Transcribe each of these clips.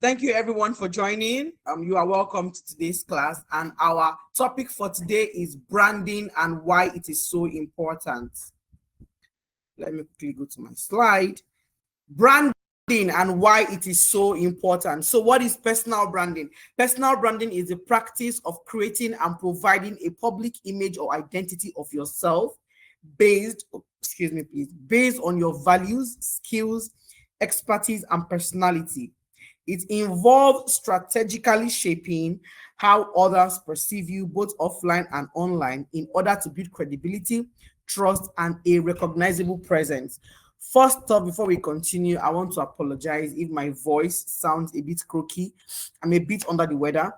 Thank you everyone for joining. You are welcome to today's class, and our topic for today is branding and why it is so important. Let me quickly go to my slide. Branding and why it is so important. So what is personal branding? Personal branding is the practice of creating and providing a public image or identity of yourself based on your values, skills, expertise, and personality. It involves strategically shaping how others perceive you, both offline and online, in order to build credibility, trust, and a recognizable presence. First off, before we continue, I want to apologize if my voice sounds a bit croaky. I'm a bit under the weather,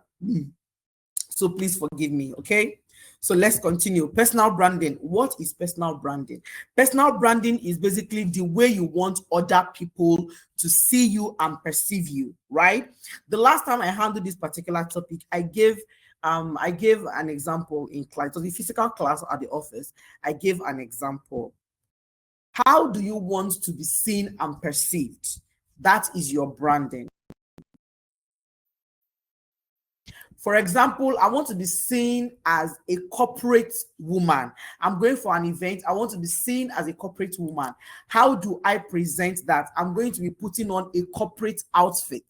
so please forgive me, okay? So let's continue. Personal branding. What is personal branding? Personal branding is basically the way you want other people to see you and perceive you, right? The last time I handled this particular topic, I gave an example in class. So the physical class at the office, I gave an example. How do you want to be seen and perceived? That is your branding. For example, I want to be seen as a corporate woman. I'm going for an event. I want to be seen as a corporate woman. How do I present that? I'm going to be putting on a corporate outfit.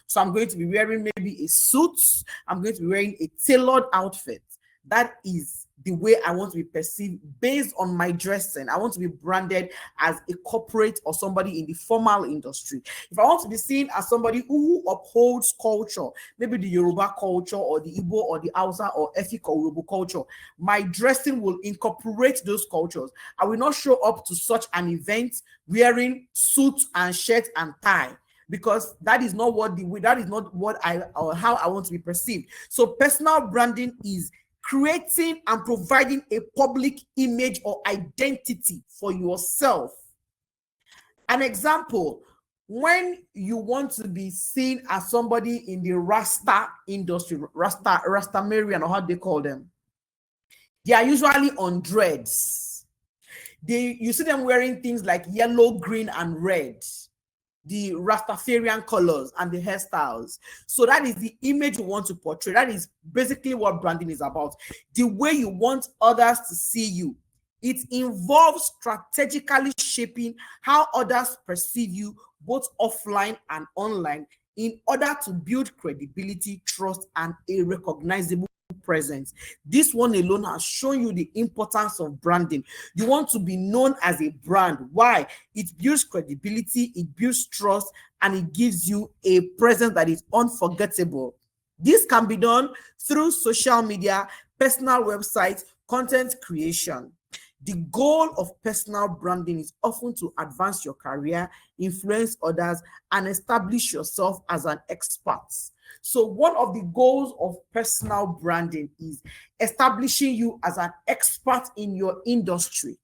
So I'm going to be wearing maybe a suit. I'm going to be wearing a tailored outfit. That is the way I want to be perceived based on my dressing. I want to be branded as a corporate or somebody in the formal industry. If I want to be seen as somebody who upholds culture, maybe the Yoruba culture or the Igbo or the Hausa or Efik or Yoruba culture, my dressing will incorporate those cultures. I will not show up to such an event wearing suit and shirt and tie, because that is not how I want to be perceived. So personal branding is creating and providing a public image or identity for yourself. An example, when you want to be seen as somebody in the Rasta industry, Rastamarian, or how they call them, they are usually on dreads. You see them wearing things like yellow, green, and red, the Rastafarian colors and the hairstyles. So that is the image you want to portray. That is basically what branding is about. The way you want others to see you. It involves strategically shaping how others perceive you, both offline and online, in order to build credibility, trust, and a recognizable presence. This one alone has shown you the importance of branding. You want to be known as a brand. Why? It builds credibility, it builds trust, and it gives you a presence that is unforgettable. This can be done through social media, personal websites, content creation. The goal of personal branding is often to advance your career, influence others, and establish yourself as an expert. So one of the goals of personal branding is establishing you as an expert in your industry.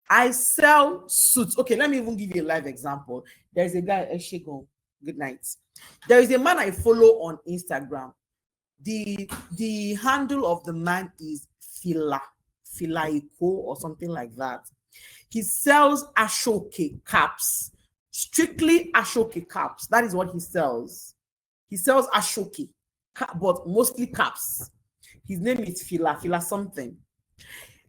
I sell suits. Okay, let me even give you a live example. There's a guy, Eshigo. Good night. There is a man I follow on Instagram. The handle of the man is Filaiko or something like that. He sells Ashoke caps, strictly Ashoke caps. That is what he sells. He sells Ashoke, but mostly caps. His name is Fila something.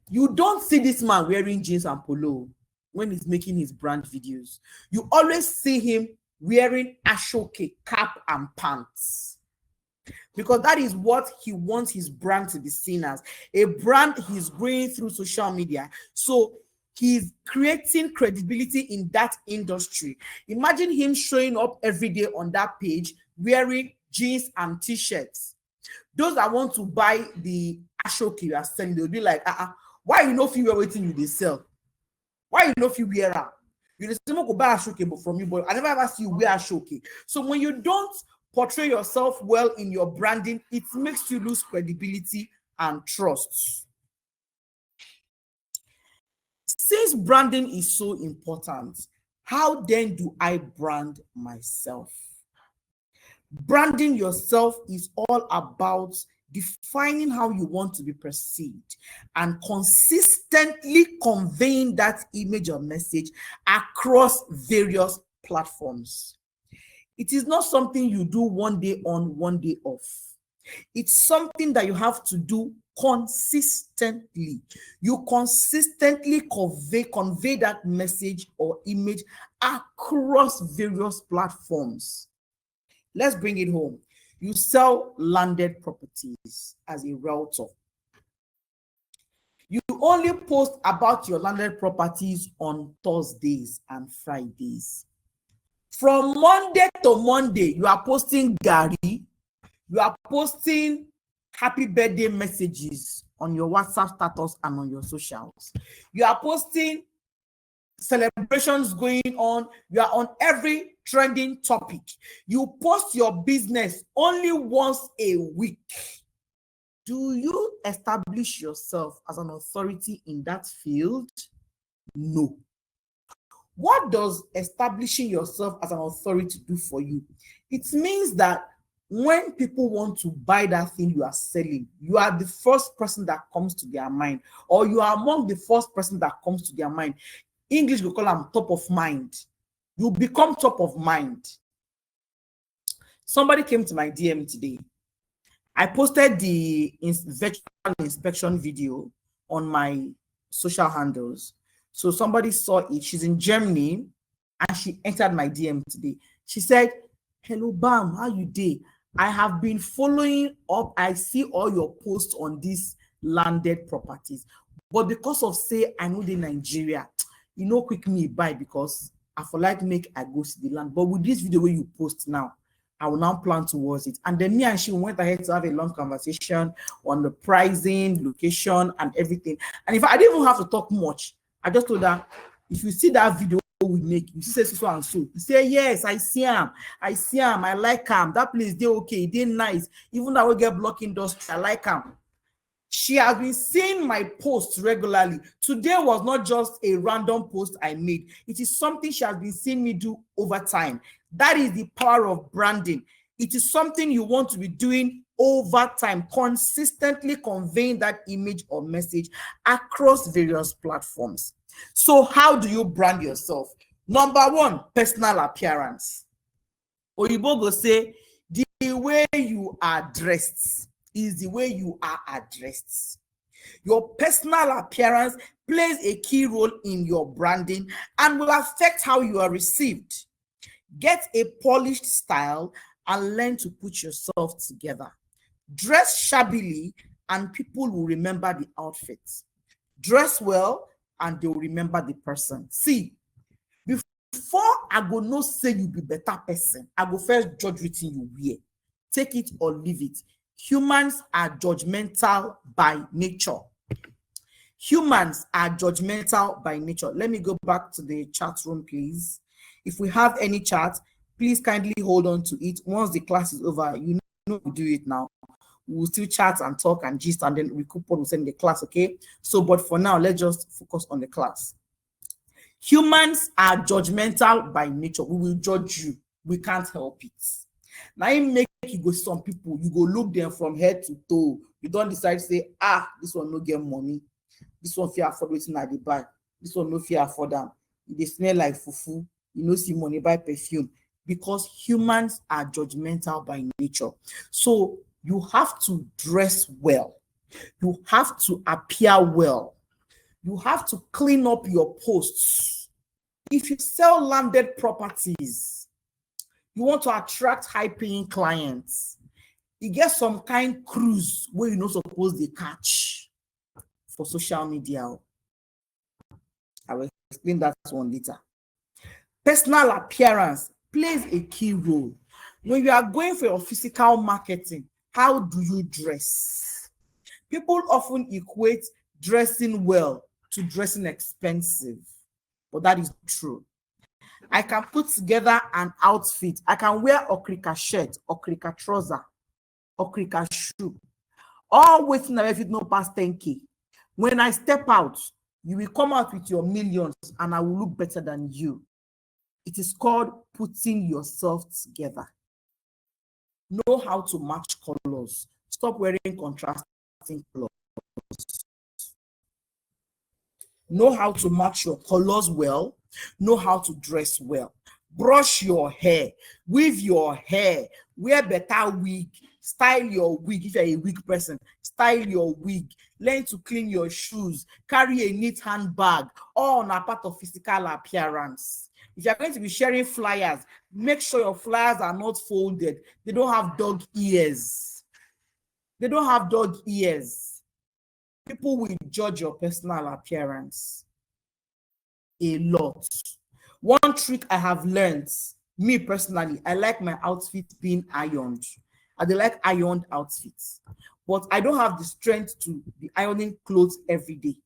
You don't see this man wearing jeans and polo when he's making his brand videos. You always see him wearing Ashoke cap and pants, because that is what he wants his brand to be seen as. A brand he's growing through social media. So he's creating credibility in that industry. Imagine him showing up every day on that page wearing jeans and t-shirts. Those that want to buy the Ashoke you are selling, they'll be like, why you know if you wear waiting you they sell? Why you know if you wear out? You just go buy Ashoke from you, but I never ever see you wear Ashoke. So when you don't portray yourself well in your branding, it makes you lose credibility and trust. Since branding is so important, how then do I brand myself? Branding yourself is all about defining how you want to be perceived and consistently conveying that image or message across various platforms. It is not something you do one day on, one day off. It's something that you have to do consistently. You consistently convey that message or image across various platforms. Let's bring it home. You sell landed properties as a realtor. You only post about your landed properties on Thursdays and Fridays. From Monday to Monday, you are posting Gary, you are posting happy birthday messages on your WhatsApp status and on your socials. You are posting celebrations going on. You are on every trending topic. You post your business only once a week. Do you establish yourself as an authority in that field? No. What does establishing yourself as an authority do for you? It means that when people want to buy that thing you are selling, you are the first person that comes to their mind, or you are among the first person that comes to their mind. English, we call them top of mind. You become top of mind. Somebody came to my DM today. I posted the virtual inspection video on my social handles. So somebody saw it. She's in Germany and she entered my DM today. She said, "Hello, Bam, how you doing? I have been following up. I see all your posts on these landed properties. But because of say I know the Nigeria, you know, quick me buy because I feel like make I go see the land. But with this video where you post now, I will now plan towards it." And then me and she went ahead to have a long conversation on the pricing, location, and everything. And if I didn't even have to talk much, I just told her, if you see that video we make, you see so and so. You say, yes, I see him. I see him. I like him. That place, they okay. They nice. Even though we get block industry, I like him. She has been seeing my posts regularly. Today was not just a random post I made. It is something she has been seeing me do over time. That is the power of branding. It is something you want to be doing over time, consistently conveying that image or message across various platforms. So how do you brand yourself? Number one, personal appearance. Oyibo go say, the way you are dressed is the way you are addressed. Your personal appearance plays a key role in your branding and will affect how you are received. Get a polished style and learn to put yourself together. Dress shabbily and people will remember the outfit. Dress well and they will remember the person. See, before I go no say you be better person, I go first judge wetin you wear. Take it or leave it. Humans are judgmental by nature. Humans are judgmental by nature. Let me go back to the chat room, please. If we have any chat, please kindly hold on to it. Once the class is over, you know we do it now. We'll still chat and talk and gist, and then we could send the class, okay? So, but for now, let's just focus on the class. Humans are judgmental by nature. We will judge you. We can't help it. Now, it make you go some people, you go look them from head to toe. You don't decide to say, this one no get money. This one fear afford waiting at the buy. This one no fear afford them. They smell like fufu. You know, see money buy perfume. Because humans are judgmental by nature. So you have to dress well. You have to appear well. You have to clean up your posts. If you sell landed properties, you want to attract high-paying clients, you get some kind cruise where you're not supposed to catch for social media. I will explain that one later. Personal appearance plays a key role. When you are going for your physical marketing, how do you dress? People often equate dressing well to dressing expensive, but that is true. I can put together an outfit. I can wear okrika shirt, okrika trouser, okrika shoe, all waiting if it no past 10K. When I step out, you will come out with your millions and I will look better than you. It is called putting yourself together. Know how to match colors. Stop wearing contrasting colors. Know how to match your colors well. Know how to dress well. brush your hair, weave your hair, wear better wig, style your wig. If you're a wig person, style your wig, learn to clean your shoes, carry a neat handbag, all on a part of physical appearance. If you're going to be sharing flyers, make sure your flyers are not folded. They don't have dog ears. They don't have dog ears. People will judge your personal appearance a lot. One trick I have learned, me personally, I like my outfits being ironed. I like ironed outfits, but I don't have the strength to be ironing clothes every day.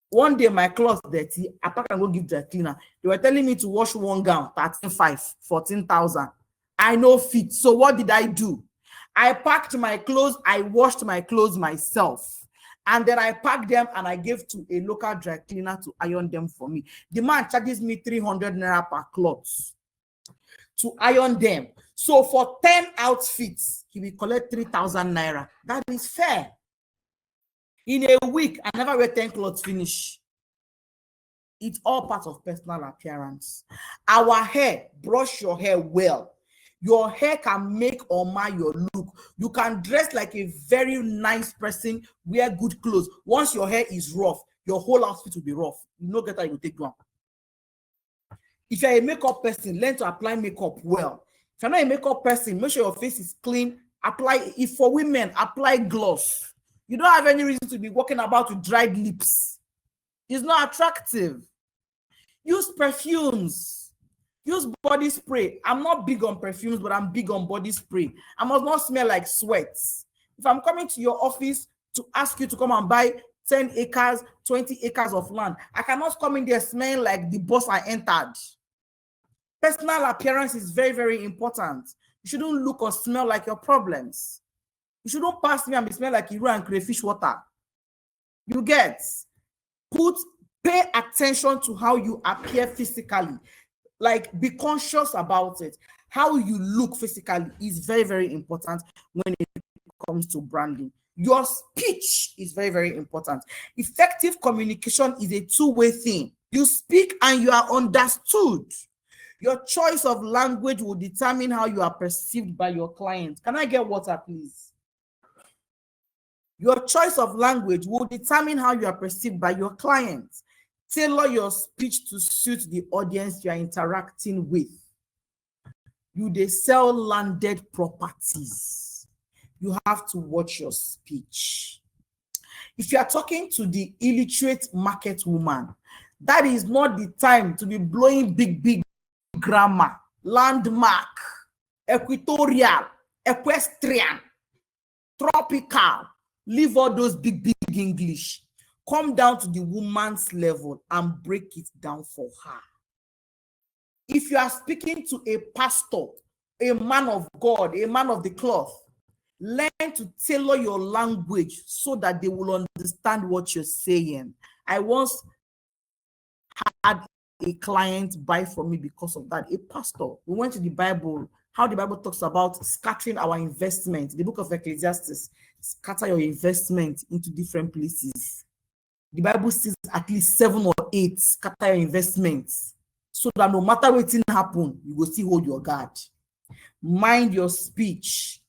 One day my clothes dirty, I pack and go give the cleaner. They were telling me to wash one gown, 13,500, 14,000. I know fit. So what did I do? I packed my clothes, I washed my clothes myself. And then I packed them and I gave to a local dry cleaner to iron them for me. The man charges me 300 naira per cloth to iron them. So for 10 outfits, he will collect 3,000 naira. That is fair. In a week, I never wear 10 clothes finish. It's all part of personal appearance. Our hair, brush your hair well. Your hair can make or mar your look. You can dress like a very nice person, wear good clothes. Once your hair is rough, your whole outfit will be rough. You know, get that, you will take one. If you're a makeup person, learn to apply makeup well. If you're not a makeup person, make sure your face is clean. Apply, if for women, apply gloss. You don't have any reason to be walking about with dried lips. It's not attractive. Use perfumes. Use body spray. I'm not big on perfumes, but I'm big on body spray. I must not smell like sweat. If I'm coming to your office to ask you to come and buy 10 acres, 20 acres of land, I cannot come in there smelling like the boss I entered. Personal appearance is very, very important. You shouldn't look or smell like your problems. You shouldn't pass me and be smell like Iru and crayfish water. You get? Pay attention to how you appear physically. Like, be conscious about it. How you look physically is very, very important when it comes to branding. Your speech is very, very important. Effective communication is a two-way thing. You speak and you are understood. Your choice of language will determine how you are perceived by your client. Can I get water, please? Your choice of language will determine how you are perceived by your clients. Tailor your speech to suit the audience you are interacting with. You they sell landed properties. You have to watch your speech. If you are talking to the illiterate market woman, that is not the time to be blowing big grammar, landmark, equatorial, equestrian, tropical. Leave all those big English. Come down to the woman's level and break it down for her. If you are speaking to a pastor, a man of God, a man of the cloth, learn to tailor your language so that they will understand what you're saying. I once had a client buy from me because of that, a pastor. We went to the Bible, how the Bible talks about scattering our investment. The book of Ecclesiastes, scatter your investment into different places. The Bible says at least 7 or 8 scatter your investments so that no matter what happen, you will still hold your guard. Mind your speech.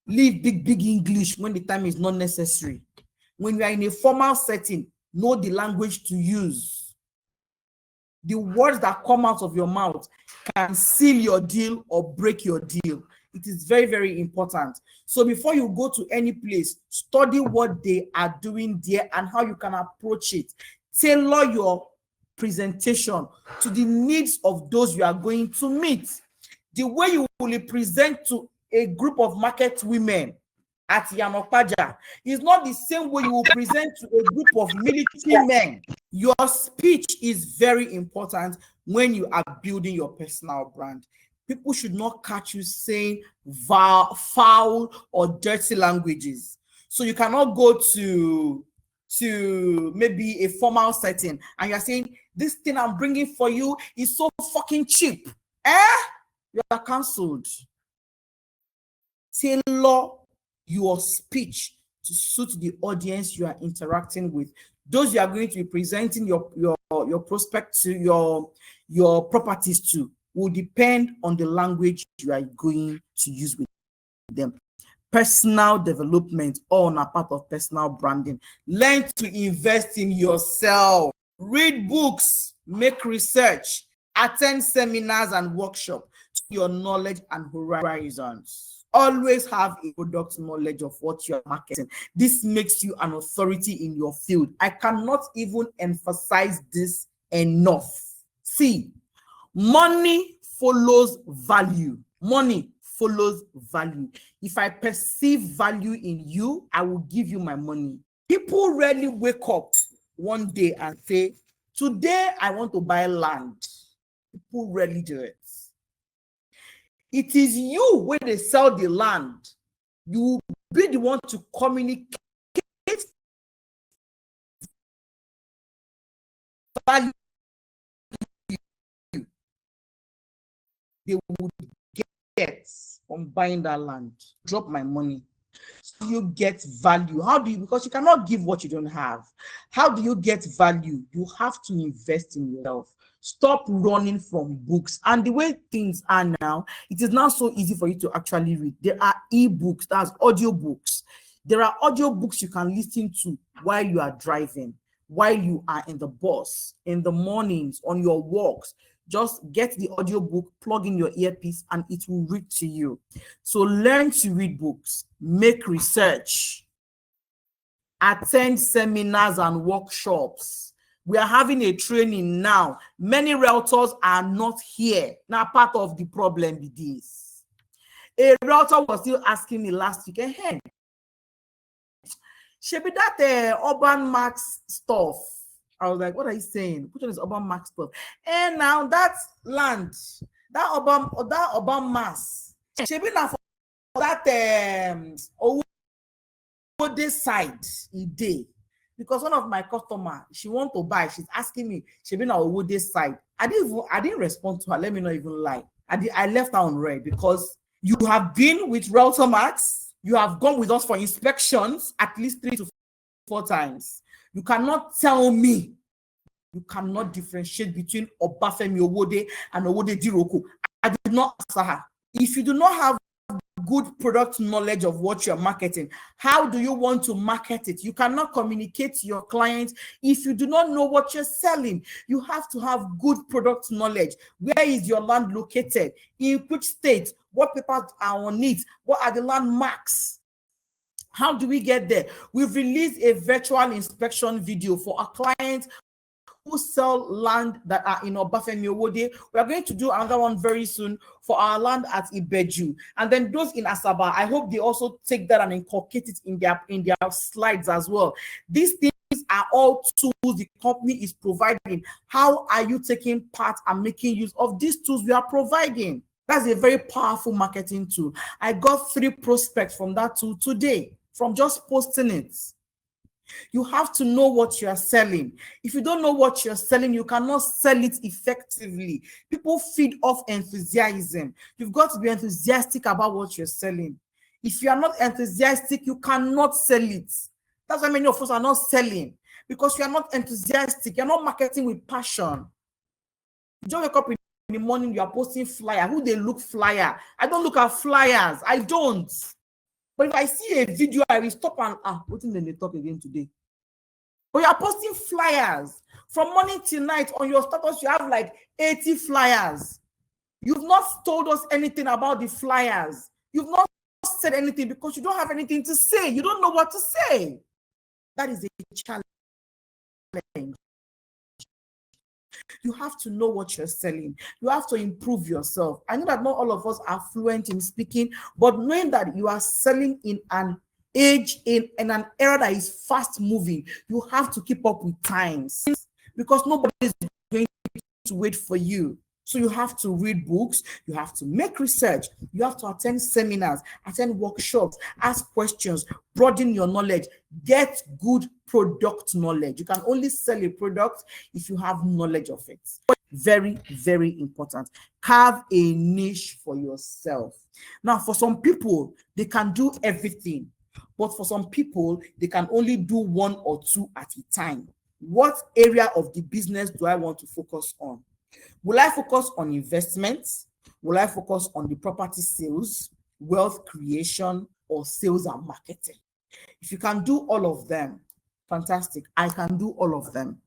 Leave big English when the time is not necessary. When you are in a formal setting, know the language to use. The words that come out of your mouth can seal your deal or break your deal. It is very, very important. So before you go to any place, study what they are doing there and how you can approach it. Tailor your presentation to the needs of those you are going to meet. The way you will present to a group of market women at Yanopaja is not the same way you will present to a group of military men. Your speech is very important when you are building your personal brand. People should not catch you saying foul or dirty languages. So you cannot go to maybe a formal setting and you're saying, this thing I'm bringing for you is so fucking cheap. You are cancelled. Tailor your speech to suit the audience you are interacting with. Those you are going to be presenting your prospect to, your properties to. will depend on the language you are going to use with them. Personal development, all on a part of personal branding. Learn to invest in yourself. Read books, make research, attend seminars and workshops to your knowledge and horizons. Always have a product knowledge of what you're marketing. This makes you an authority in your field. I cannot even emphasize this enough. See, money follows value. Money follows value. If I perceive value in you, I will give you my money. People rarely wake up one day and say, today I want to buy land. People rarely do it. It is you when they sell the land. You will be the one to communicate value. They would get from buying that land. Drop my money. So you get value. How do you? Because you cannot give what you don't have. How do you get value? You have to invest in yourself. Stop running from books. And the way things are now, it is not so easy for you to actually read. There are e-books, that's audio books. There are audio books you can listen to while you are driving, while you are in the bus, in the mornings, on your walks. Just get the audio book, plug in your earpiece, and it will read to you. So learn to read books, make research, attend seminars and workshops. We are having a training now. Many realtors are not here. Now, part of the problem with this. A realtor was still asking me last week, hey, should be that Urban Max stuff. I was like, what are you saying? Which one is Urban Max stuff? And now that land, that Urban Max, should be now for that this side a day. Because one of my customers, she want to buy, she's asking me, she been on this side. I didn't respond to her. Let me not even lie. I left her on red because you have been with RealtorMax. You have gone with us for inspections at least 3 to 4 times. You cannot tell me you cannot differentiate between Obafemi Owode and Owode Diroko. I did not answer her. If you do not have good product knowledge of what you're marketing, how do you want to market it? You cannot communicate to your clients if you do not know what you're selling. You have to have good product knowledge. Where is your land located? In which state? What papers are on it? What are the landmarks? How do we get there? We've released a virtual inspection video for our clients who sell land that are in Obafemi Owode. We are going to do another one very soon for our land at Ibeju. And then those in Asaba, I hope they also take that and inculcate it in their slides as well. These things are all tools the company is providing. How are you taking part and making use of these tools we are providing? That's a very powerful marketing tool. I got 3 prospects from that tool today, from just posting it. You have to know what you are selling. If you don't know what you're selling, you cannot sell it effectively. People feed off enthusiasm. You've got to be enthusiastic about what you're selling. If you are not enthusiastic, you cannot sell it. That's why many of us are not selling, because you are not enthusiastic. You're not marketing with passion. You don't wake up in the morning, you are posting flyer. Who they look flyer? I don't look at flyers. I don't. But if I see a video, I will stop and what in the talk again today? But you are posting flyers from morning till night. On your status, you have like 80 flyers. You've not told us anything about the flyers. You've not said anything because you don't have anything to say. You don't know what to say. That is a challenge. You have to know what you're selling. You have to improve yourself. I know that not all of us are fluent in speaking, but knowing that you are selling in an age, in an era that is fast moving, you have to keep up with times, because nobody is going to wait for you. So you have to read books, you have to make research, you have to attend seminars, attend workshops, ask questions, broaden your knowledge, get good product knowledge. You can only sell a product if you have knowledge of it. Very, very important. Have a niche for yourself. Now, for some people, they can do everything, but for some people, they can only do 1 or 2 at a time. What area of the business do I want to focus on? Will I focus on investments? Will I focus on the property sales, wealth creation, or sales and marketing? If you can do all of them, fantastic. I can do all of them.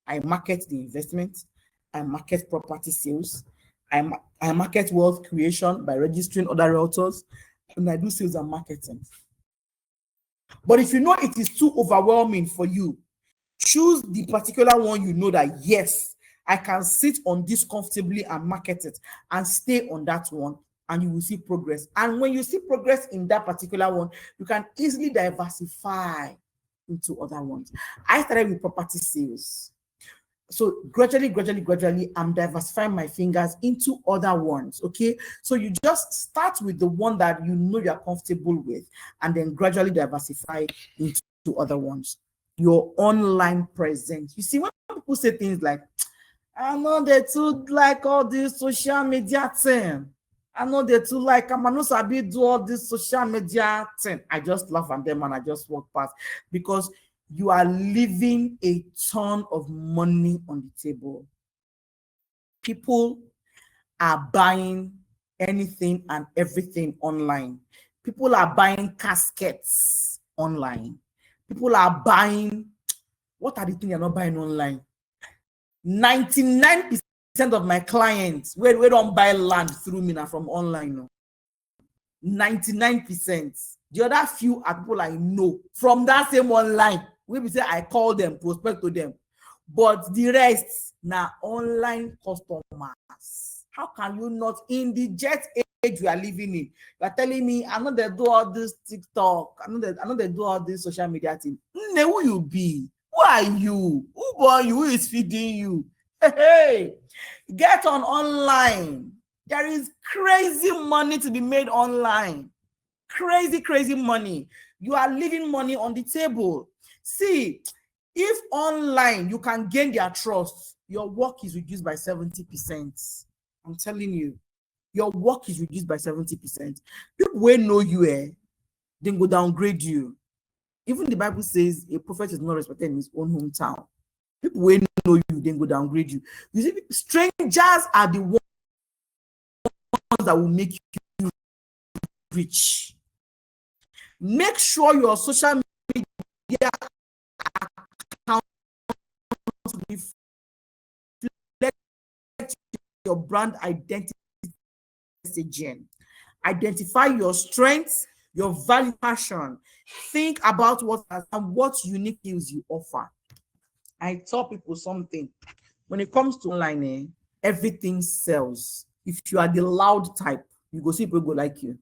I market the investment, I market property sales, I market wealth creation by registering other realtors, and I do sales and marketing. But if you know it is too overwhelming for you, choose the particular one you know that, yes, I can sit on this comfortably and market it and stay on that one, and you will see progress. And when you see progress in that particular one, you can easily diversify into other ones. I started with property sales. So gradually, I'm diversifying my fingers into other ones, okay? So you just start with the one that you know you're comfortable with, and then gradually diversify into other ones. Your online presence. You see, when people say things like, I know they too like all this social media thing. I know they too like, I'm not sabi do all this social media thing. I just laugh at them and I just walk past, because you are leaving a ton of money on the table. People are buying anything and everything online. People are buying caskets online. People are buying, what are the things you're not buying online? 99% of my clients, we don't buy land through me now from online. No. 99%. The other few are people I know from that same online. We say I call them, prospect to them. But the rest now online customers. How can you not, in the jet age we are living in, you are telling me I know they do all this TikTok, I know they do all this social media thing. Who you be? Who are you? Who born you? Who is feeding you? Hey, get on online. There is crazy money to be made online. Crazy money. You are leaving money on the table. See, if online you can gain their trust, your work is reduced by 70%. I'm telling you, your work is reduced by 70%. People will know you, then go downgrade you. Even the Bible says a prophet is not respected in his own hometown. People will know you, then go downgrade you. You see, strangers are the ones that will make you rich. Make sure your social media account reflect your brand identity messaging. Identify your strengths, your value, passion. Think about what unique skills you offer. I tell people something. When it comes to online, everything sells. If you are the loud type, you go see people go like you.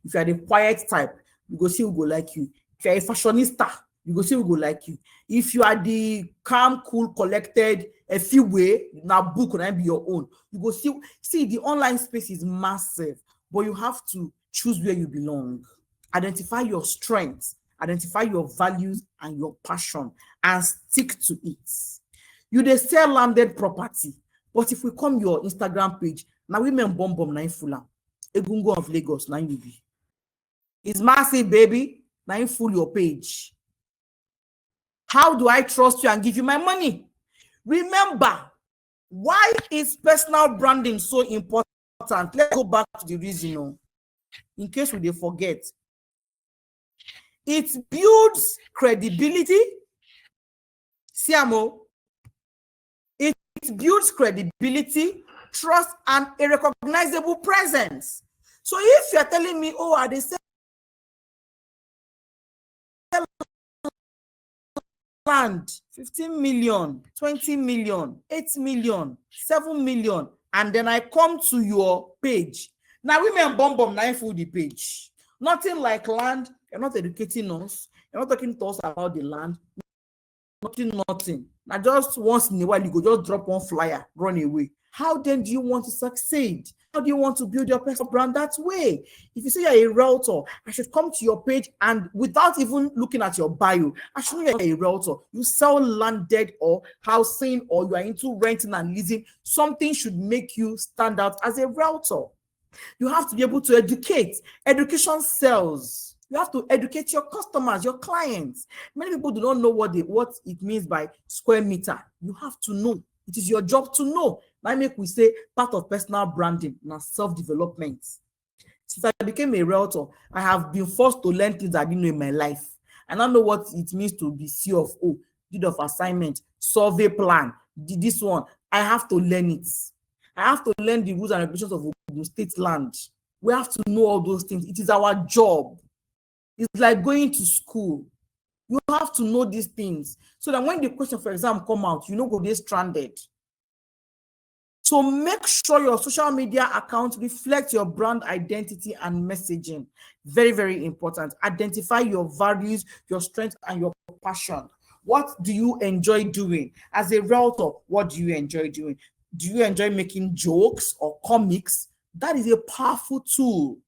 If you are the quiet type, you go see who go like you. If you are a fashionista, you go see who go like you. If you are the calm, cool, collected, a few way, now book can be your own. You go see the online space is massive, but you have to choose where you belong. Identify your strengths, identify your values and your passion, and stick to it. You dey sell landed property, but if we come your Instagram page, now women bomb na full Egungun of Lagos, now you be. It's massive, baby. Now you full your page. How do I trust you and give you my money? Remember, why is personal branding so important? Let's go back to the reason, in case we forget. It builds credibility. Siamo. It builds credibility, trust, and a recognizable presence. So if you're telling me, oh, are they selling land 15 million, 20 million, 8 million, 7 million, and then I come to your page. Now women bomb now full the page. Nothing like land. You're not educating us. You're not talking to us about the land. Nothing. Now just once in a while you go just drop one flyer, run away. How then do you want to succeed? How do you want to build your personal brand that way? If you say you're a realtor, I should come to your page and without even looking at your bio, I should know you're a realtor. You sell landed or housing, or you are into renting and leasing. Something should make you stand out as a realtor. You have to be able to educate. Education sells. You have to educate your customers, your clients. Many people do not know what it means by square meter. You have to know. It is your job to know. Now make we say part of personal branding and self-development. Since I became a realtor, I have been forced to learn things I didn't know in my life. I now know what it means to be CFO, deed of assignment, survey plan, this one. I have to learn it. I have to learn the rules and regulations of Ogun State land. We have to know all those things. It is our job. It's like going to school. You have to know these things so that when the question for exam come out, you know go dey stranded. So make sure your social media account reflects your brand identity and messaging. Very, very important. Identify your values, your strengths, and your passion. What do you enjoy doing? As a realtor, what do you enjoy doing? Do you enjoy making jokes or comics? That is a powerful tool.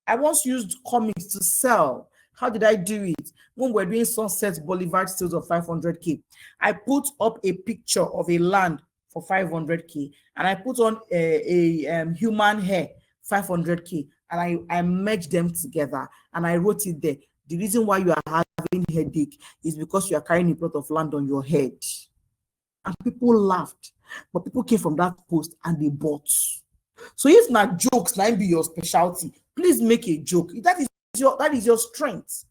I once used comics to sell. How did I do it? When we're doing Sunset Boulevard sales of 500K, I put up a picture of a land for 500K, and I put on a human hair 500K, and I merged them together, and I wrote it there. The reason why you are having headache is because you are carrying a plot of land on your head. And people laughed, but people came from that post and they bought. So if not jokes, might be your specialty, please make a joke. That is your strength.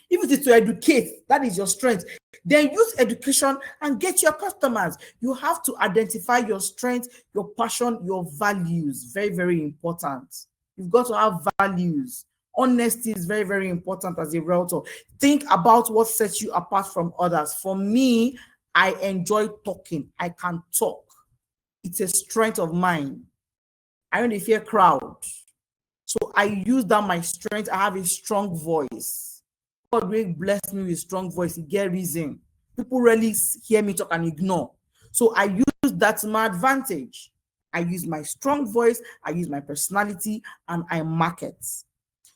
If it is to educate, that is your strength. Then use education and get your customers. You have to identify your strength, your passion, your values. Very, very important. You've got to have values. Honesty is very, very important as a realtor. Think about what sets you apart from others. For me, I enjoy talking. I can talk. It's a strength of mine. I don't fear crowd. So I use that my strength. I have a strong voice. God will bless me with strong voice. He get reason. People rarely hear me talk and ignore. So I use that to my advantage. I use my strong voice. I use my personality, and I market.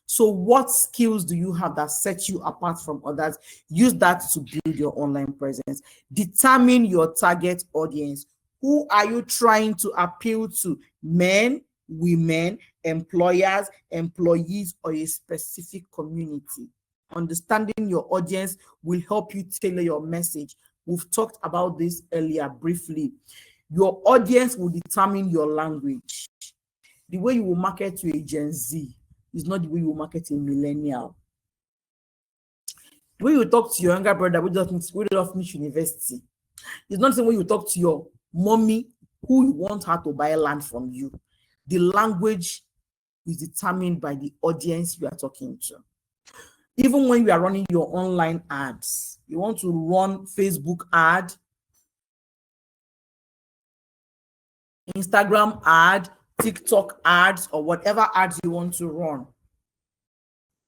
So what skills do you have that set you apart from others? Use that to build your online presence. Determine your target audience. Who are you trying to appeal to? Men, women, employers, employees, or a specific community? Understanding your audience will help you tailor your message. We've talked about this earlier briefly. Your audience will determine your language. The way you will market to a Gen Z is not the way you will market a millennial. The way you talk to your younger brother, we just finish university, it's not the same way you talk to your mommy who you want her to buy land from you. The language is determined by the audience you are talking to. Even when you are running your online ads, you want to run Facebook ad, Instagram ad, TikTok ads, or whatever ads you want to run.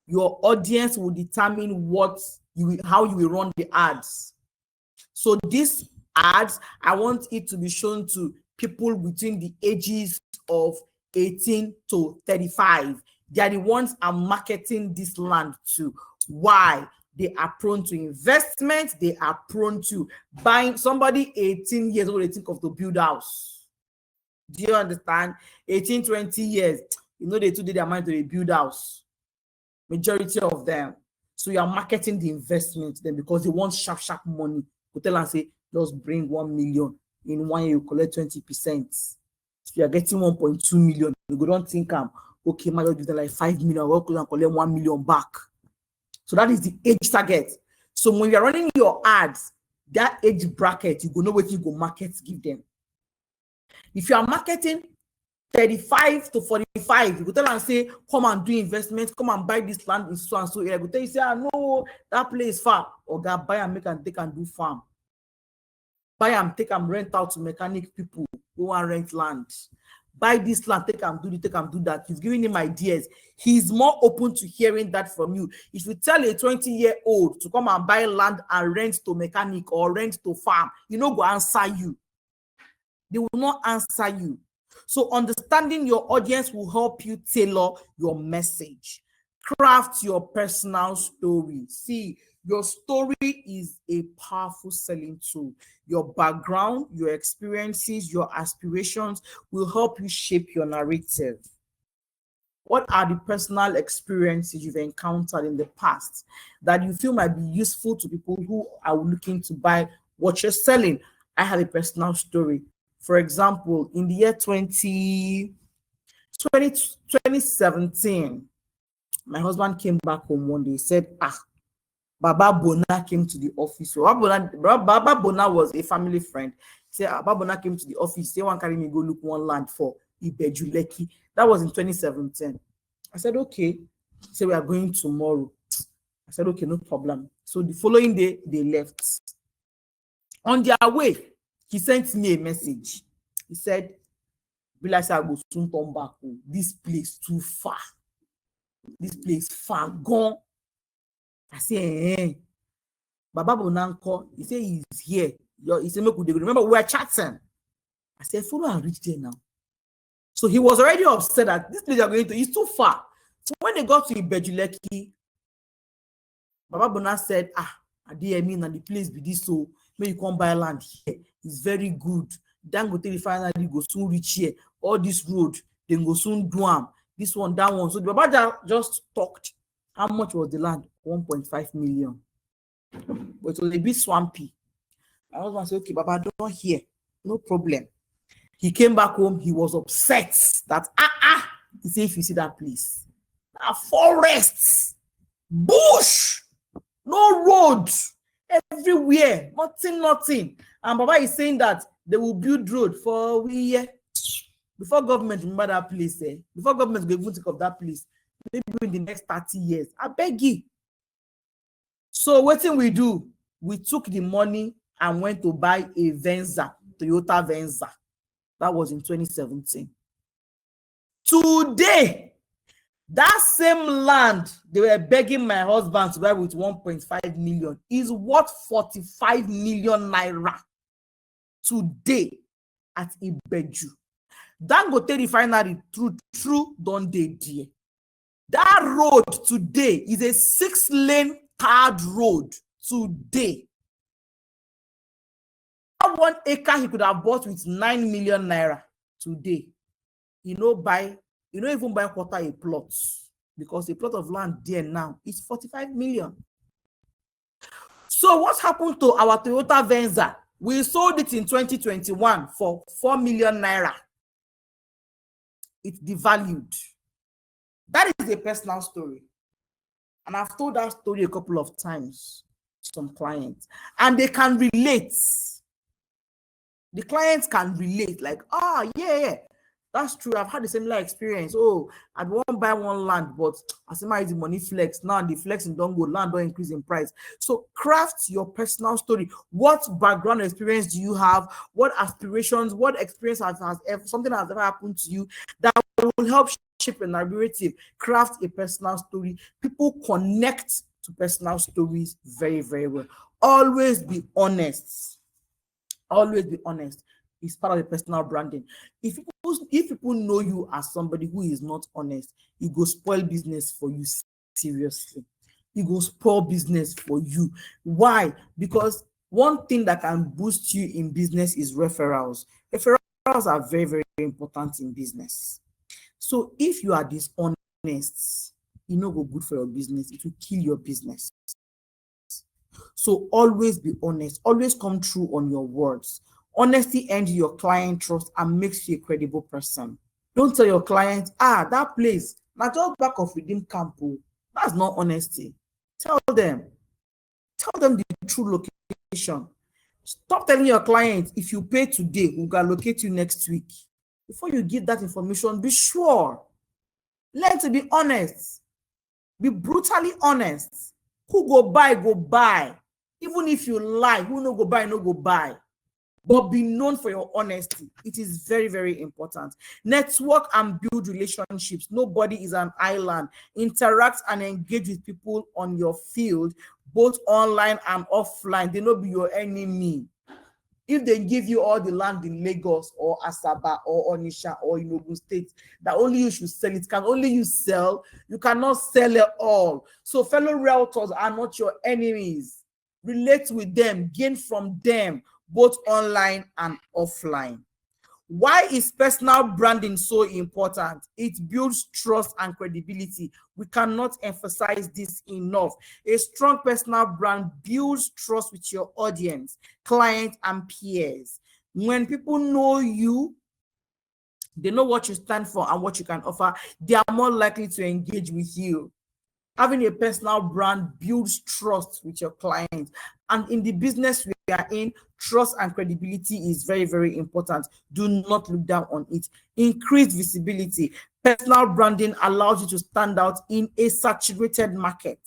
Your audience will determine how you will run the ads. So these ads, I want it to be shown to people between the ages of 18 to 35. They are the ones I'm marketing this land to. Why? They are prone to investment. They are prone to buying. Somebody 18 years old, they think of to build a house. Do you understand? 18, 20 years, they today their mind to build a house. Majority of them. So you are marketing the investment to them because they want sharp money. You tell and say, just bring 1 million. In 1 year, you collect 20%. So you are getting 1.2 million. You don't think okay, my God, give them like 5 million. I'll collect 1 million back. So that is the age target. So when you're running your ads, that age bracket, you go know what you go market, give them. If you are marketing 35 to 45, you go tell and say, come and do investment, come and buy this land in so and so area. Go tell you say, no, that place far. Or go buy and make and take and do farm. Buy and take and rent out to mechanic people who want rent land. Buy this land, take and do that. You've given him ideas. He's more open to hearing that from you. If you tell a 20-year-old to come and buy land and rent to mechanic or rent to farm, go answer you. They will not answer you. So understanding your audience will help you tailor your message. Craft your personal story. See, your story is a powerful selling tool. Your background, your experiences, your aspirations will help you shape your narrative. What are the personal experiences you've encountered in the past that you feel might be useful to people who are looking to buy what you're selling? I have a personal story. For example, in the year 2017, my husband came back home one day. He said, Baba Bona came to the office. So Baba Bona was a family friend. He said, Baba Bona came to the office. Say, one carry me go look one land for Ibejuleki. That was in 2017. I said, okay. He said, we are going tomorrow. I said, okay, no problem. So the following day, they left. On their way, he sent me a message. He said, Bilasa, I will soon come back. This place too far. This place far gone. I say, Baba Bonanko, he said he's here. He said, remember, we were chatting. I said, follow and reach there now. So he was already upset that this place you're going to is too far. So when they got to Ibejuleki, Baba Bona said, I mean, and the place be this, so may you come buy land here. It's very good. Dangote refinery go soon reach here. All this road, then go soon do am. This one, that one. So the Baba just talked. How much was the land? 1.5 million. But it was a bit swampy. My husband said, okay, Baba, don't hear. No problem. He came back home. He was upset that, he said, if you see that place, forests, bush, no road, everywhere, nothing. And Baba is saying that they will build road for we before government remember that place. Before government go even think of that place, maybe in the next 30 years. I beg you. So what thing we do? We took the money and went to buy a Venza, Toyota Venza. That was in 2017. Today, that same land they were begging my husband to buy with 1.5 million is worth 45 million naira today at Ibeju. Dangote refinery true don't they dear. That road today is a 6-lane tarred road today. That 1 acre he could have bought with 9 million naira today. You know even buy quarter a plot, because a plot of land there now is 45 million. So what happened to our Toyota Venza? We sold it in 2021 for 4 million naira. It devalued. That is a personal story. And I've told that story a couple of times to some clients. And they can relate. The clients can relate, like, yeah. That's true. I've had a similar experience. I won't buy one land, but as soon as the money flex, now the flexing don't go, land don't increase in price. So craft your personal story. What background experience do you have? What aspirations, what experience something has ever happened to you that will help shape a narrative? Craft a personal story. People connect to personal stories very, very well. Always be honest. Always be honest. It's part of the personal branding. If people know you as somebody who is not honest, it go spoil business for you. Seriously, it go spoil business for you. Why? Because one thing that can boost you in business is referrals. Referrals are very, very important in business. So if you are dishonest, it no go good for your business. It will kill your business. So always be honest. Always come true on your words. Honesty earns your client trust and makes you a credible person. Don't tell your client, that place, now just back of Redeem Camp. That's not honesty. Tell them the true location. Stop telling your client, if you pay today, we'll locate you next week. Before you give that information, be sure. Learn to be honest. Be brutally honest. Who go buy, go buy. Even if you lie, who no go buy, no go buy. But be known for your honesty. It is very, very important. Network and build relationships. Nobody is an island. Interact and engage with people on your field, both online and offline. They not be your enemy. If they give you all the land in Lagos or Asaba or Onisha or in Ogun State, that only you should sell it. Can only you sell. You cannot sell it all. So fellow realtors are not your enemies. Relate with them. Gain from them, both online and offline. Why is personal branding so important? It builds trust and credibility. We cannot emphasize this enough. A strong personal brand builds trust with your audience, clients, and peers. When people know you, they know what you stand for and what you can offer, they are more likely to engage with you. Having a personal brand builds trust with your client. And in the business we are in, trust and credibility is very, very important. Do not look down on it. Increased visibility. Personal branding allows you to stand out in a saturated market.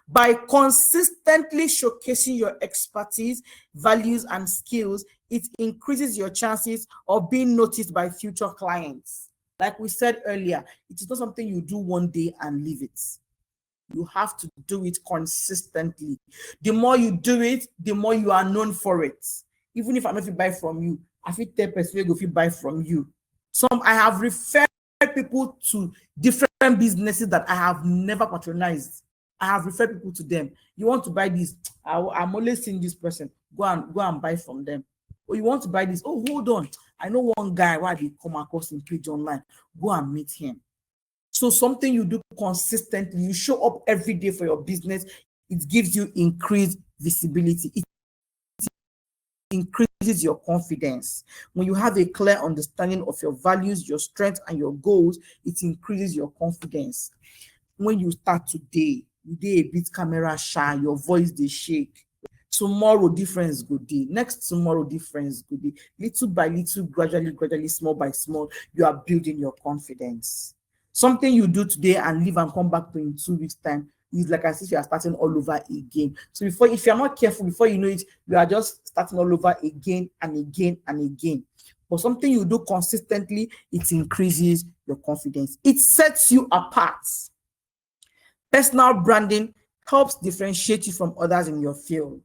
By consistently showcasing your expertise, values, and skills, it increases your chances of being noticed by future clients. Like we said earlier, it is not something you do one day and leave it. You have to do it consistently. The more you do it, the more you are known for it. Even if I don't buy from you, I feel 10% go buy from you. I have referred people to different businesses that I have never patronized. I have referred people to them. You want to buy this? I'm only seeing this person. Go and buy from them. Or you want to buy this? Oh, hold on. I know one guy why they come across in page online. Go and meet him. So something you do consistently, you show up every day for your business, it gives you increased visibility. It increases your confidence. When you have a clear understanding of your values, your strengths, and your goals, it increases your confidence. When you start today, you dey a bit camera shy, your voice dey shake. Tomorrow, difference go dey. Next tomorrow, difference go dey. Little by little, gradually, small by small, you are building your confidence. Something you do today and leave and come back to in 2 weeks' time is like as if you are starting all over again. So if you're not careful, before you know it, you are just starting all over again and again and again. But something you do consistently, it increases your confidence. It sets you apart. Personal branding helps differentiate you from others in your field.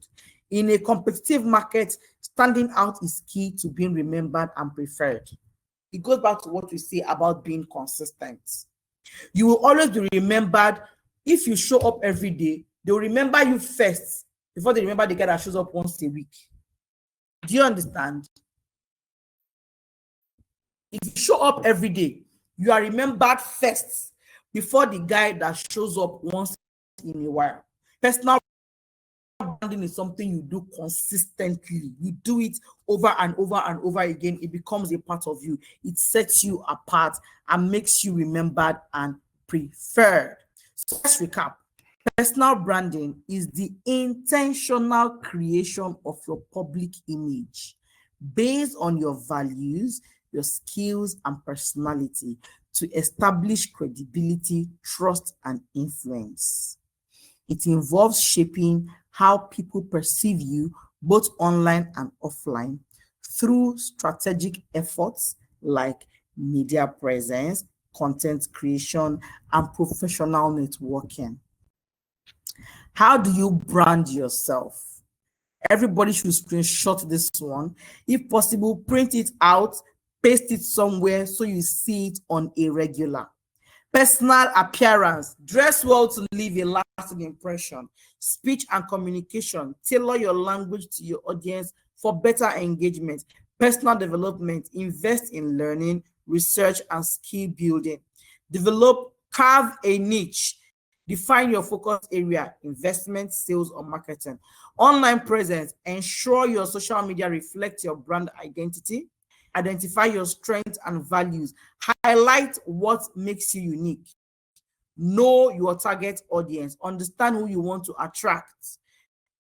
In a competitive market, standing out is key to being remembered and preferred. It goes back to what we say about being consistent. You will always be remembered. If you show up every day, they'll remember you first before they remember the guy that shows up once a week. Do you understand? If you show up every day, you are remembered first before the guy that shows up once in a while. Personal branding is something you do consistently. You do it over and over and over again. It becomes a part of you. It sets you apart and makes you remembered and preferred. So let's recap. Personal branding is the intentional creation of your public image based on your values, your skills, and personality to establish credibility, trust, and influence. It involves shaping how people perceive you, both online and offline, through strategic efforts like media presence, content creation, and professional networking. How do you brand yourself? Everybody should screenshot this one. If possible, print it out, paste it somewhere so you see it on a regular. Personal appearance. Dress well to leave a lasting impression. Speech and communication. Tailor your language to your audience for better engagement. Personal development. Invest in learning, research, and skill building. Carve a niche. Define your focus area, investment, sales, or marketing. Online presence. Ensure your social media reflects your brand identity. Identify your strengths and values. Highlight what makes you unique. Know your target audience. Understand who you want to attract.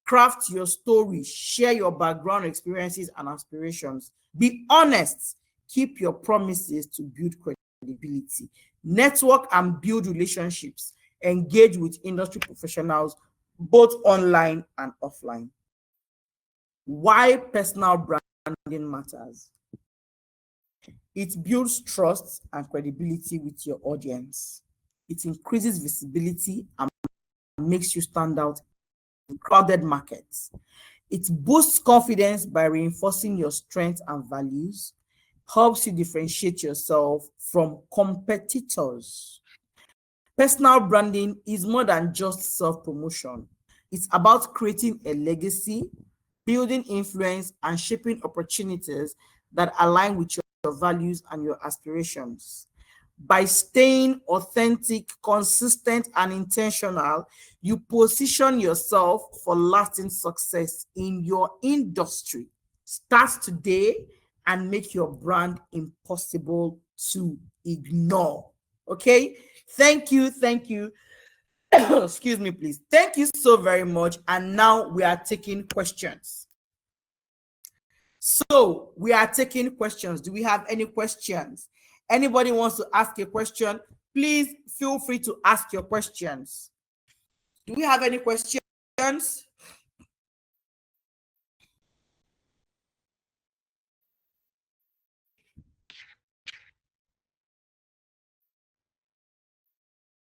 Craft your story. Share your background, experiences, and aspirations. Be honest. Keep your promises to build credibility. Network and build relationships. Engage with industry professionals, both online and offline. Why personal branding matters? It builds trust and credibility with your audience. It increases visibility and makes you stand out in crowded markets. It boosts confidence by reinforcing your strengths and values, helps you differentiate yourself from competitors. Personal branding is more than just self-promotion. It's about creating a legacy, building influence, and shaping opportunities that align with your your values and your aspirations. By staying authentic, consistent, and intentional, you position yourself for lasting success in your industry. Start today and make your brand impossible to ignore. Okay? Thank you. Thank you. Excuse me, please. Thank you so very much. And now we are taking questions. So we are taking questions. Do we have any questions? Anybody wants to ask a question? Please feel free to ask your questions. Do we have any questions?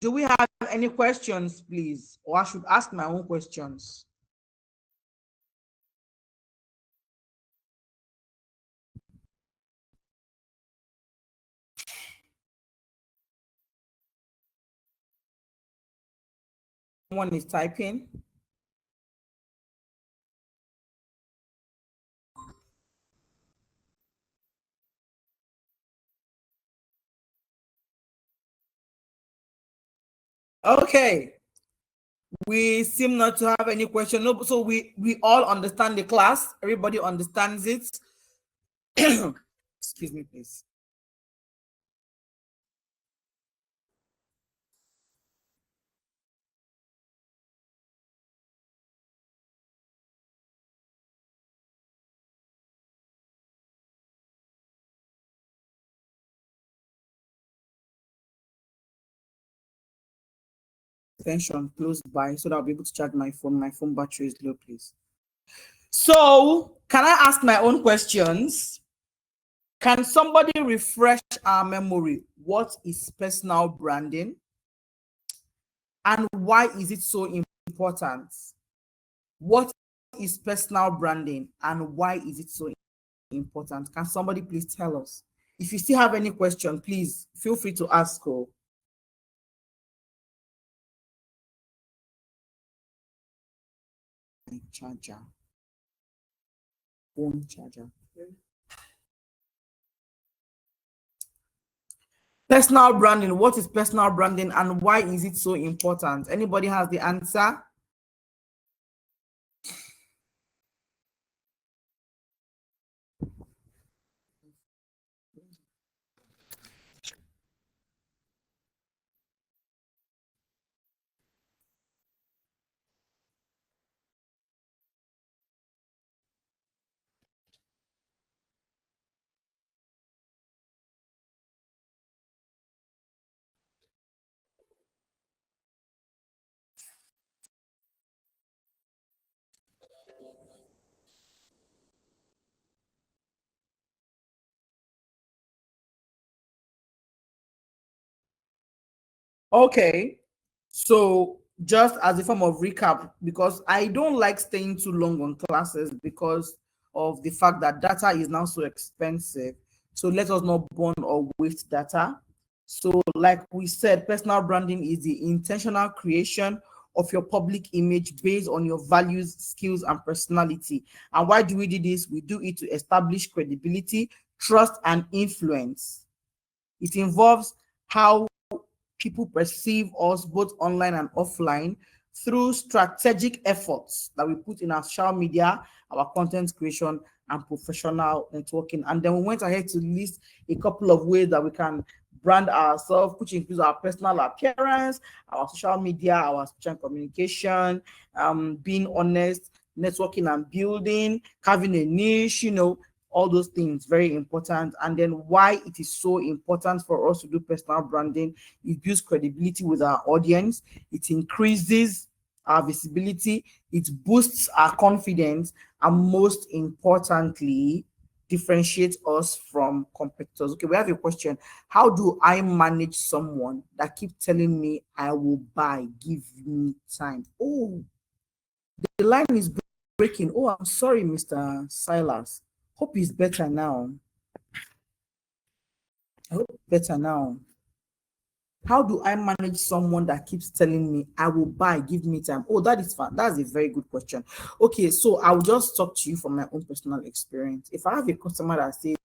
Do we have any questions, please? Or I should ask my own questions? Someone is typing. Okay. We seem not to have any question. No, so we all understand the class. Everybody understands it. Excuse me, please. Extension close by so that I'll be able to charge my phone. My phone battery is low, please. So, can I ask my own questions? Can somebody refresh our memory? What is personal branding? And why is it so important? What is personal branding and why is it so important? Can somebody please tell us? If you still have any question, please feel free to ask. Charger. Phone charger. Personal branding. What is personal branding and why is it so important? Anybody has the answer? Okay, so just as a form of recap, because I don't like staying too long on classes because of the fact that data is now so expensive. So let us not burn or waste data. So like we said, personal branding is the intentional creation of your public image based on your values, skills, and personality. And why do we do this? We do it to establish credibility, trust, and influence. It involves how people perceive us both online and offline through strategic efforts that we put in our social media, our content creation, and professional networking. And then we went ahead to list a couple of ways that we can brand ourselves, which includes our personal appearance, our social media, our speech and communication, being honest, networking and building, having a niche, all those things, very important. And then why it is so important for us to do personal branding: it builds credibility with our audience, it increases our visibility, it boosts our confidence, and most importantly, differentiates us from competitors. Okay, we have a question. How do I manage someone that keeps telling me I will buy, give me time? Oh, the line is breaking. Oh, I'm sorry, Mr. Silas. Hope it's better now. I hope it's better now. How do I manage someone that keeps telling me, I will buy, give me time? Oh, that is fun. That's a very good question. Okay, so I'll just talk to you from my own personal experience. If I have a customer that says,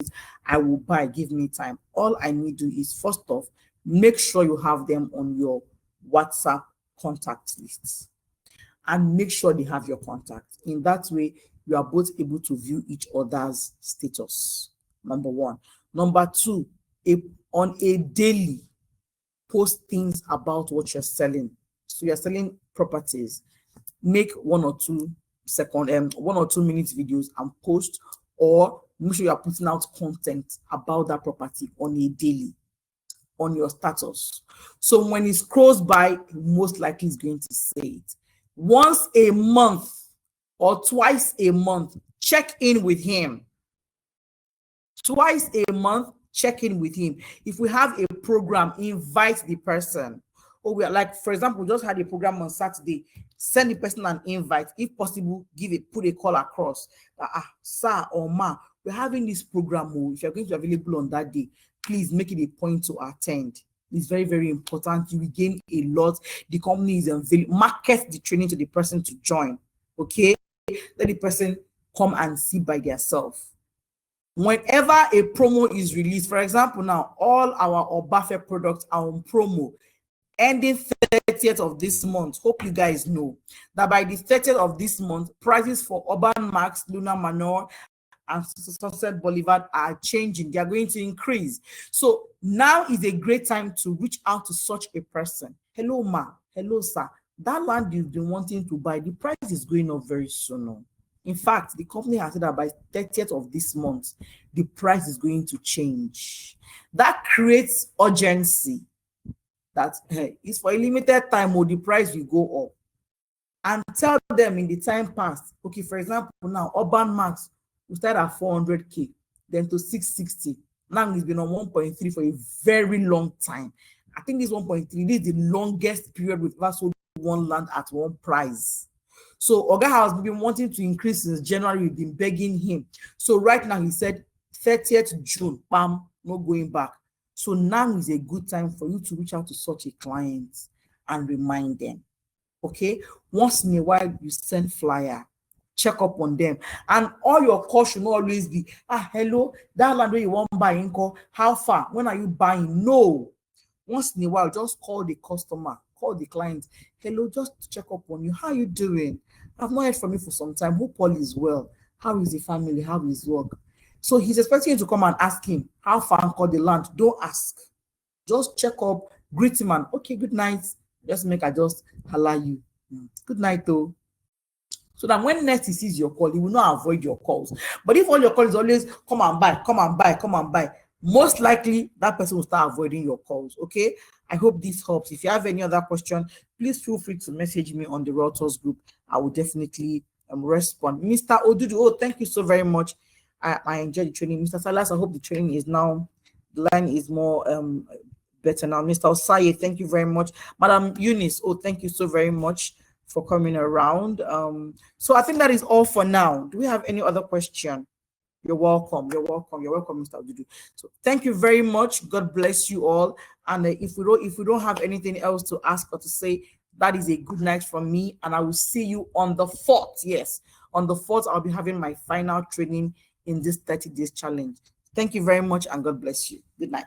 I will buy, give me time, all I need to do is, first off, make sure you have them on your WhatsApp contact lists and make sure they have your contact. In that way, you are both able to view each other's status. Number one. Number two, on a daily, post things about what you're selling. So you're selling properties, make 1 or 2 minute videos and post, or make sure you are putting out content about that property on a daily on your status. So when he scrolls by, most likely is going to say it. Once a month or twice a month, check in with him. Twice a month, check in with him. If we have a program, invite the person. Or we are like, for example, we just had a program on Saturday. Send the person an invite. If possible, put a call across. Sir or ma, we're having this program. If you're going to be available on that day, please make it a point to attend. It's very, very important. You will gain a lot. The company is market the training to the person to join. Okay, let the person come and see by themselves. Whenever a promo is released, for example, now all our Obafe products are on promo ending 30th of this month. Hope you guys know that by the 30th of this month, prices for RealtorMax, Luna Manor, and Sunset Boulevard are changing. They are going to increase. So now is a great time to reach out to such a person. Hello, ma. Hello, sir. That land you've been wanting to buy, the price is going up very soon. In fact, the company has said that by 30th of this month, the price is going to change. That creates urgency. That it's for a limited time or the price will go up. And tell them in the time past, okay, for example, now RealtorMax will start at 400K, then to 660. Now it's been on 1.3 for a very long time. I think this 1.3, this is the longest period we've ever sold one land at one price. So Oga has been wanting to increase since January. We've been begging him. So right now he said 30th June, bam, no going back. So now is a good time for you to reach out to such a client and remind them. Okay, once in a while you send flyer, check up on them, and all your calls should not always be, hello, that land where you want buying, call, how far, when are you buying? No, once in a while just call the customer, call the client. Hello, just to check up on you. How are you doing? I've not heard from you for some time. Hope all is well. How is the family? How is work? So he's expecting you to come and ask him how far and call the land. Don't ask. Just check up, greet him, and okay, good night. Just make I just holla you. Good night, though. So that when next he sees your call, he will not avoid your calls. But if all your calls is always come and buy, come and buy, come and buy, most likely that person will start avoiding your calls. Okay, I hope this helps. If you have any other question, please feel free to message me on the Realtors group. I will definitely respond. Mr. Odudu, oh, thank you so very much. I enjoyed the training. Mr. Salas, I hope the training is now, the line is more better now. Mr. Osaye, thank you very much. Madam Eunice, oh, thank you so very much for coming around. So I think that is all for now. Do we have any other question? You're welcome. You're welcome. You're welcome, Mr. Odudu. So thank you very much. God bless you all. And if we don't have anything else to ask or to say, that is a good night from me. And I will see you on the 4th. Yes, on the 4th, I'll be having my final training in this 30 days challenge. Thank you very much, and God bless you. Good night.